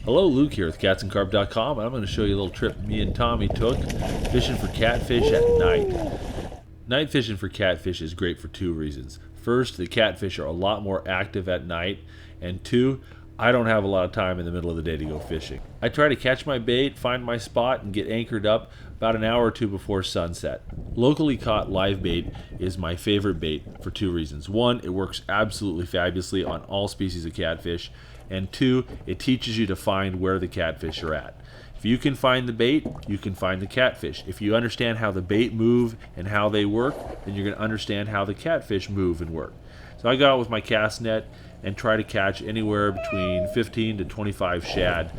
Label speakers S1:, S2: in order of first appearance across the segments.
S1: Hello, Luke here with catsandcarp.com, and I'm going to show you a little trip me and Tommy took fishing for catfish at night. Night fishing for catfish is great for two reasons. First, the catfish are a lot more active at night, and two, I don't have a lot of time in the middle of the day to go fishing. I try to catch my bait, find my spot, and get anchored up about an hour or two before sunset. Locally caught live bait is my favorite bait for two reasons. One, it works absolutely fabulously on all species of catfish, and two, it teaches you to find where the catfish are at. If you can find the bait, you can find the catfish. If you understand how the bait move and how they work, then you're going to understand how the catfish move and work. So I go out with my cast net and try to catch anywhere between 15 to 25 shad.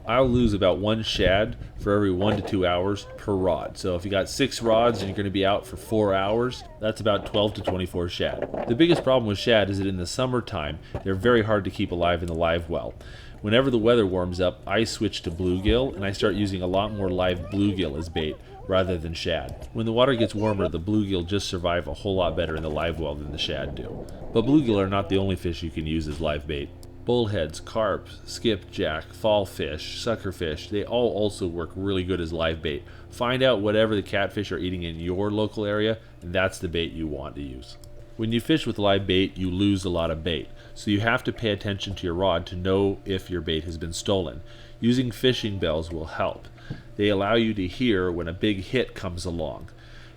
S1: I'll lose about one shad for every 1 to 2 hours per rod. So if you got 6 rods and you're going to be out for 4 hours, that's about 12 to 24 shad. The biggest problem with shad is that in the summertime, they're very hard to keep alive in the live well. Whenever the weather warms up, I switch to bluegill and I start using a lot more live bluegill as bait rather than shad. When the water gets warmer, the bluegill just survive a whole lot better in the live well than the shad do. But bluegill are not the only fish you can use as live bait. Bullheads, carp, skipjack, fall fish, suckerfish, they all also work really good as live bait. Find out whatever the catfish are eating in your local area, and that's the bait you want to use. When you fish with live bait, you lose a lot of bait, so you have to pay attention to your rod to know if your bait has been stolen. Using fishing bells will help. They allow you to hear when a big hit comes along.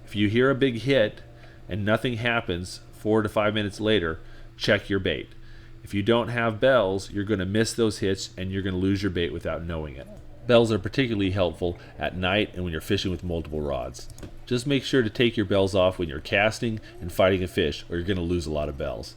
S1: If you hear a big hit and nothing happens 4 to 5 minutes later, check your bait. If you don't have bells, you're going to miss those hits and you're going to lose your bait without knowing it. Bells are particularly helpful at night and when you're fishing with multiple rods. Just make sure to take your bells off when you're casting and fighting a fish, or you're going to lose a lot of bells.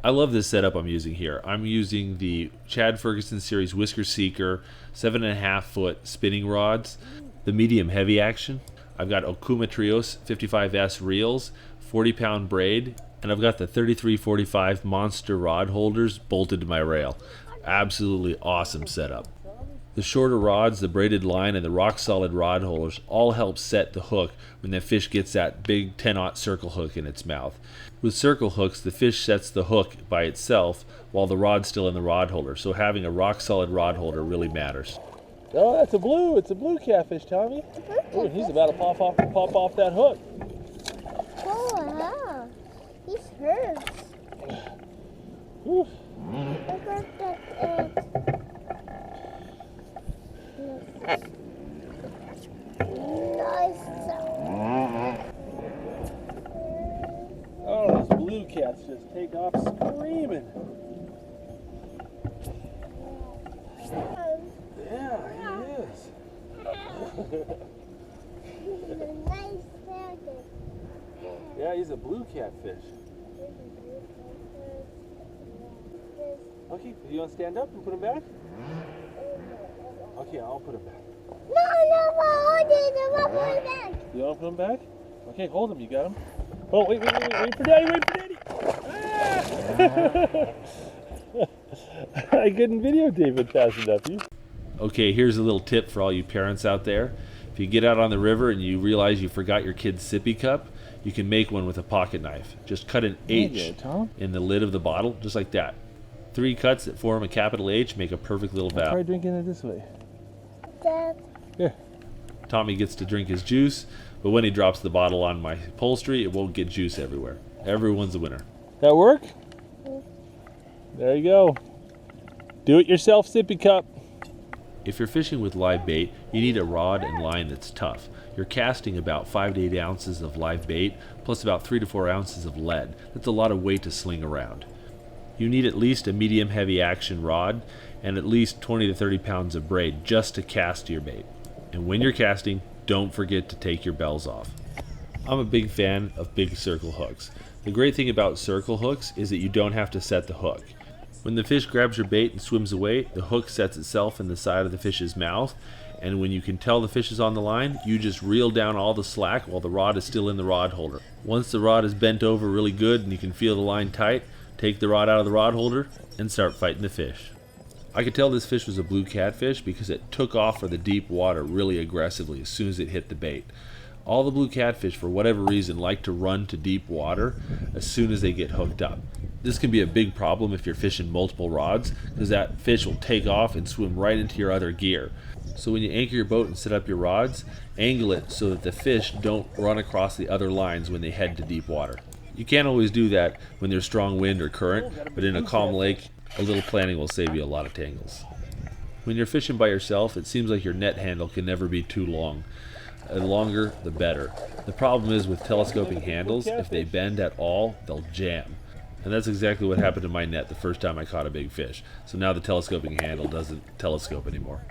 S1: I love this setup I'm using here. I'm using the Chad Ferguson Series Whisker Seeker 7.5 foot spinning rods, the medium heavy action. I've got Okuma Trios 55S reels, 40-pound braid, and I've got the 3345 monster rod holders bolted to my rail. Absolutely awesome setup. The shorter rods, the braided line, and the rock solid rod holders all help set the hook when the fish gets that big 10-aught circle hook in its mouth. With circle hooks, the fish sets the hook by itself while the rod's still in the rod holder, so having a rock solid rod holder really matters.
S2: Oh, that's a blue. It's a blue catfish, Tommy. Oh, he's about to pop off that hook.
S3: Oh, wow. He's hurt.
S2: Oof.
S3: Look at that. Nice.
S2: Oh, those blue cats just take off screaming. Yeah, he is.
S3: Nice target.
S2: Yeah, he's a blue catfish. Okay, do you want to stand up and put him back? Okay, I'll put him back.
S3: No, hold it. I'm not going back.
S2: You want to put him back? Okay, hold him. You got him. Oh, wait for Daddy. Wait for Daddy. Ah! I couldn't videotape it fast enough.
S1: Okay, here's a little tip for all you parents out there. If you get out on the river and you realize you forgot your kid's sippy cup, you can make one with a pocket knife. Just cut an H in the lid of the bottle, just like that. 3 cuts that form a capital H make a perfect little valve.
S2: Try drinking it this way.
S3: Dad.
S2: Here.
S1: Tommy gets to drink his juice, but when he drops the bottle on my upholstery, it won't get juice everywhere. Everyone's a winner.
S2: That work? There you go. Do it yourself sippy cup.
S1: If you're fishing with live bait, you need a rod and line that's tough. You're casting about 5 to 8 ounces of live bait, plus about 3 to 4 ounces of lead. That's a lot of weight to sling around. You need at least a medium heavy action rod and at least 20 to 30 pounds of braid just to cast your bait. And when you're casting, don't forget to take your bells off. I'm a big fan of big circle hooks. The great thing about circle hooks is that you don't have to set the hook. When the fish grabs your bait and swims away, the hook sets itself in the side of the fish's mouth, and when you can tell the fish is on the line, you just reel down all the slack while the rod is still in the rod holder. Once the rod is bent over really good and you can feel the line tight, take the rod out of the rod holder and start fighting the fish. I could tell this fish was a blue catfish because it took off for the deep water really aggressively as soon as it hit the bait. All the blue catfish, for whatever reason, like to run to deep water as soon as they get hooked up. This can be a big problem if you're fishing multiple rods, because that fish will take off and swim right into your other gear. So when you anchor your boat and set up your rods, angle it so that the fish don't run across the other lines when they head to deep water. You can't always do that when there's strong wind or current, but in a calm lake, a little planning will save you a lot of tangles. When you're fishing by yourself, it seems like your net handle can never be too long. The longer, the better. The problem is with telescoping handles, if they bend at all, they'll jam. And that's exactly what happened to my net the first time I caught a big fish. So now the telescoping handle doesn't telescope anymore.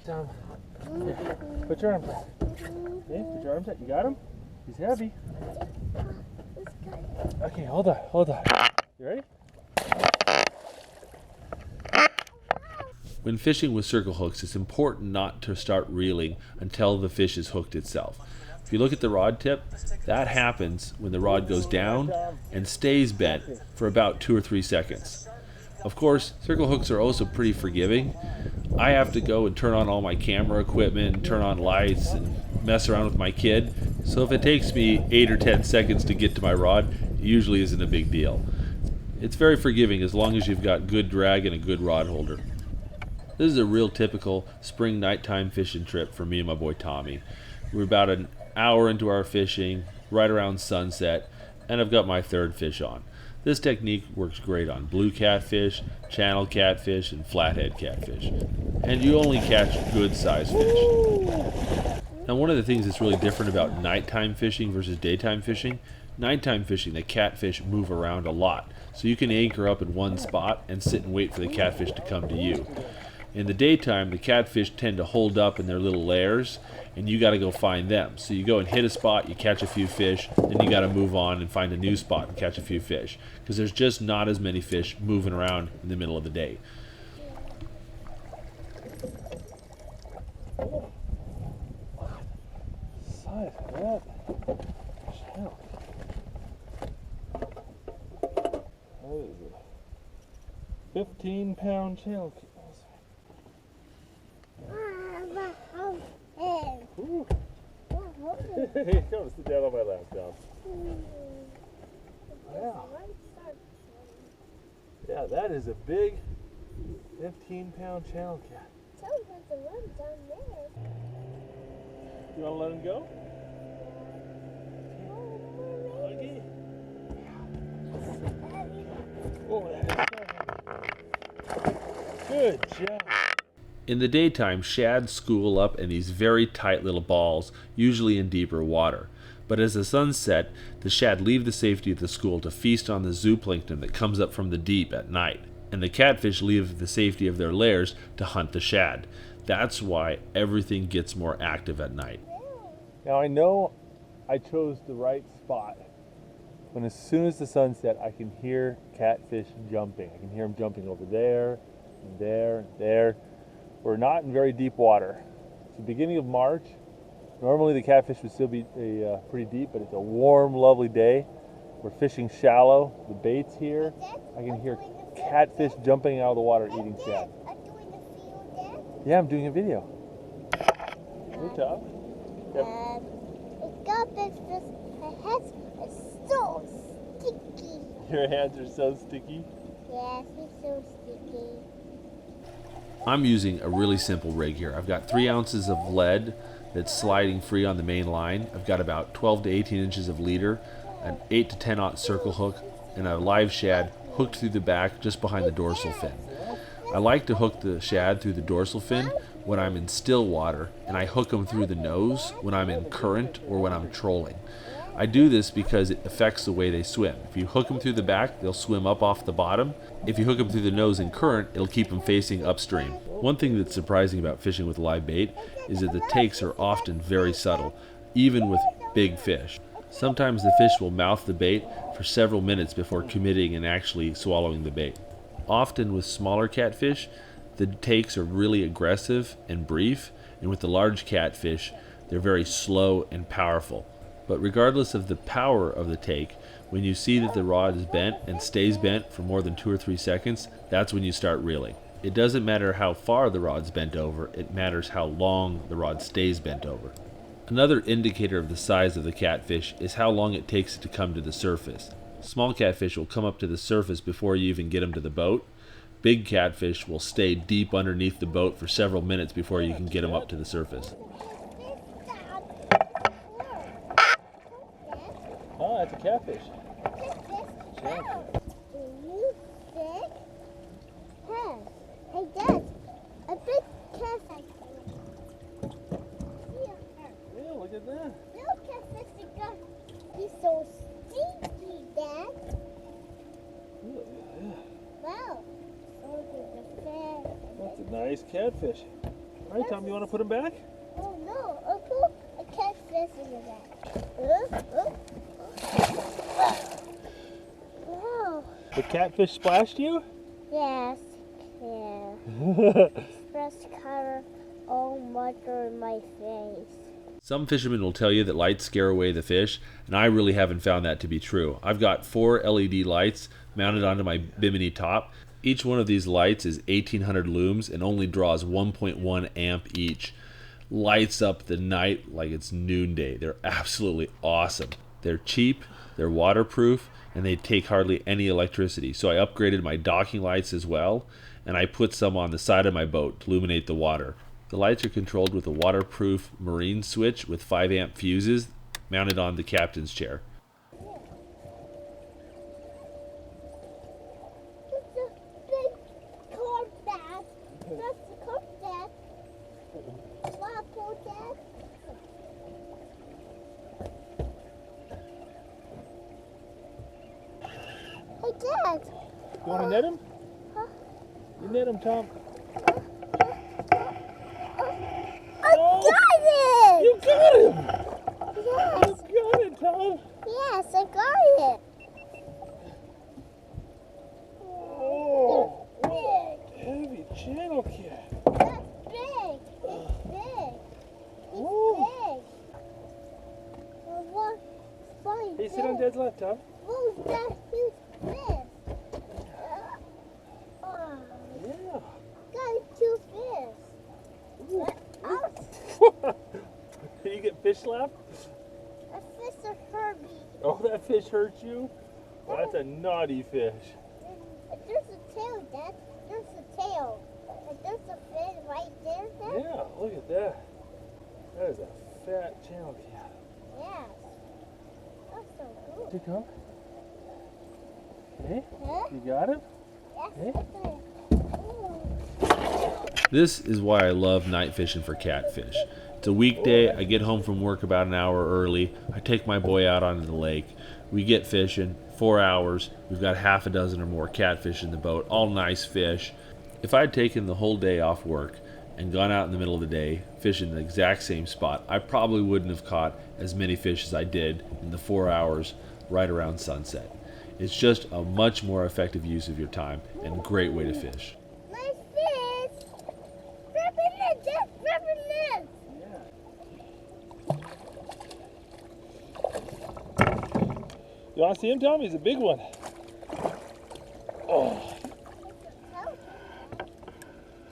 S2: Down. Here, put your arms out. Okay, put your arms out. You got him? He's heavy. Okay, hold on. You ready?
S1: When fishing with circle hooks, it's important not to start reeling until the fish is hooked itself. If you look at the rod tip, that happens when the rod goes down and stays bent for about 2 or 3 seconds. Of course, circle hooks are also pretty forgiving. I have to go and turn on all my camera equipment, turn on lights, and mess around with my kid. So if it takes me 8 or 10 seconds to get to my rod, it usually isn't a big deal. It's very forgiving as long as you've got good drag and a good rod holder. This is a real typical spring nighttime fishing trip for me and my boy Tommy. We're about an hour into our fishing, right around sunset, and I've got my third fish on. This technique works great on blue catfish, channel catfish, and flathead catfish. And you only catch good sized fish. Now, one of the things that's really different about nighttime fishing versus daytime fishing, the catfish move around a lot. So you can anchor up in one spot and sit and wait for the catfish to come to you. In the daytime, the catfish tend to hold up in their little lairs, and you got to go find them. So you go and hit a spot, you catch a few fish, then you got to move on and find a new spot and catch a few fish, because there's just not as many fish moving around in the middle of the day.
S2: Size of that channel. What is it? 15-pound channel. Ooh. Hey, come sit down on my lap, down. Wow. Yeah, that is a big 15-pound channel cat. You want to let him go? Okay. Oh, that is good job.
S1: In the daytime, shad school up in these very tight little balls, usually in deeper water. But as the sun set, the shad leave the safety of the school to feast on the zooplankton that comes up from the deep at night, and the catfish leave the safety of their lairs to hunt the shad. That's why everything gets more active at night.
S2: Now I know I chose the right spot. When as soon as the sun set, I can hear catfish jumping. I can hear them jumping over there, and there, and there. We're not in very deep water. It's the beginning of March. Normally the catfish would still be pretty deep, but it's a warm, lovely day. We're fishing shallow. The bait's here. I can hear catfish jumping out of the water eating shad. Yeah, I'm doing a video. Good job. Yep.
S3: My hands are so sticky.
S2: Your hands are so sticky.
S3: Yes, it's so sticky.
S1: I'm using a really simple rig here. I've got 3 ounces of lead that's sliding free on the main line. I've got about 12 to 18 inches of leader, an 8 to 10 circle hook, and a live shad hooked through the back just behind the dorsal fin. I like to hook the shad through the dorsal fin when I'm in still water, and I hook them through the nose when I'm in current or when I'm trolling. I do this because it affects the way they swim. If you hook them through the back, they'll swim up off the bottom. If you hook them through the nose in current, it'll keep them facing upstream. One thing that's surprising about fishing with live bait is that the takes are often very subtle, even with big fish. Sometimes the fish will mouth the bait for several minutes before committing and actually swallowing the bait. Often with smaller catfish, the takes are really aggressive and brief, and with the large catfish, they're very slow and powerful. But regardless of the power of the take, when you see that the rod is bent and stays bent for more than 2 or 3 seconds, that's when you start reeling. It doesn't matter how far the rod's bent over, it matters how long the rod stays bent over. Another indicator of the size of the catfish is how long it takes it to come to the surface. Small catfish will come up to the surface before you even get them to the boat. Big catfish will stay deep underneath the boat for several minutes before you can get them up to the surface.
S2: Oh, that's a catfish.
S3: Do you think? Hey, Dad, a big catfish.
S2: Yeah, look at that.
S3: Little catfish again. He's so stinky, Dad.
S2: Look at that.
S3: Wow. Oh, there's a fish.
S2: That's a nice catfish. All right, Tom, you want to put him back?
S3: Oh no, I put a catfish in the bag. Wow.
S2: The catfish splashed you?
S3: Yes. Yeah. Fresh color all mutter in my face.
S1: Some fishermen will tell you that lights scare away the fish, and I really haven't found that to be true. I've got 4 LED lights mounted onto my bimini top. Each one of these lights is 1800 looms and only draws 1.1 amp each. Lights up the night like it's noonday. They're absolutely awesome. They're cheap, they're waterproof, and they take hardly any electricity. So I upgraded my docking lights as well, and I put some on the side of my boat to illuminate the water. The lights are controlled with a waterproof marine switch with 5 amp fuses mounted on the captain's chair.
S3: It's a big corn bag. That's the corn bag. Wow, poor Dad. Hey, Dad.
S2: You want to net him?
S3: Huh?
S2: You net him, Tom.
S3: I got it!
S2: You got him!
S3: Yes,
S2: You got it, Tom!
S3: yes, I got it.
S2: Oh,
S3: Big.
S2: heavy channel cat.
S3: That's big. It's big. It's
S2: Ooh.
S3: big. Well, what? Fine.
S2: Hey, sit on Dad's lap, Tom.
S3: Who's that huge fish? Oh,
S2: Yeah.
S3: got 2 fish. Ouch.
S2: Did you get fish slapped?
S3: A fish will hurt me.
S2: Oh, that fish hurt you? Well, that's a naughty fish.
S3: There's a tail, Dad. There's a tail. And there's a fin right there, Dad.
S2: Yeah, look at that. That is a fat channel cat.
S3: Yes. That's so cool.
S2: Here you come. Okay,
S3: Huh?
S2: you got him?
S3: Yes,
S2: Hey.
S3: I got it. Ooh.
S1: This is why I love night fishing for catfish. It's a weekday, I get home from work about an hour early, I take my boy out onto the lake, we get fishing, 4 hours, we've got half a dozen or more catfish in the boat, all nice fish. If I'd taken the whole day off work and gone out in the middle of the day fishing the exact same spot, I probably wouldn't have caught as many fish as I did in the 4 hours right around sunset. It's just a much more effective use of your time and a great way to fish.
S3: Nice fish. Rubbing it, just rubbing it.
S2: You want to see him, Tom? He's a big one. Oh.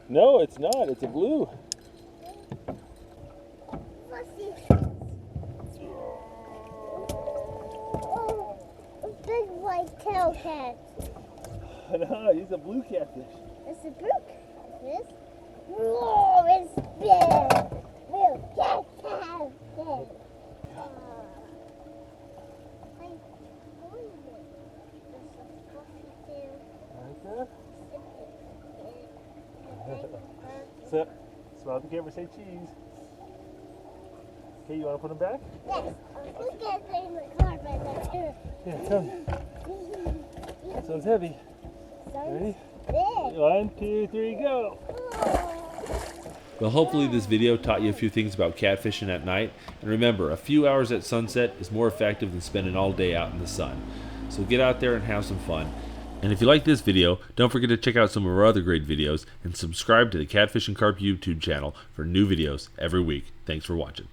S2: No, it's not. It's a blue.
S3: Let's see. Oh, a big white tail cat.
S2: No, he's a blue catfish.
S3: It's a blue catfish. Whoa, it's big. Blue catfish.
S2: Like that. So, smile at the camera, say cheese. Okay, you want to put him back?
S3: Yes. Look at it in the car by the too.
S2: Yeah, come. This one's heavy. Ready?
S3: Big.
S2: 1, 2, 3, go.
S1: Well, hopefully this video taught you a few things about catfishing at night. And remember, a few hours at sunset is more effective than spending all day out in the sun. So get out there and have some fun. And if you like this video, don't forget to check out some of our other great videos and subscribe to the Catfish and Carp YouTube channel for new videos every week. Thanks for watching.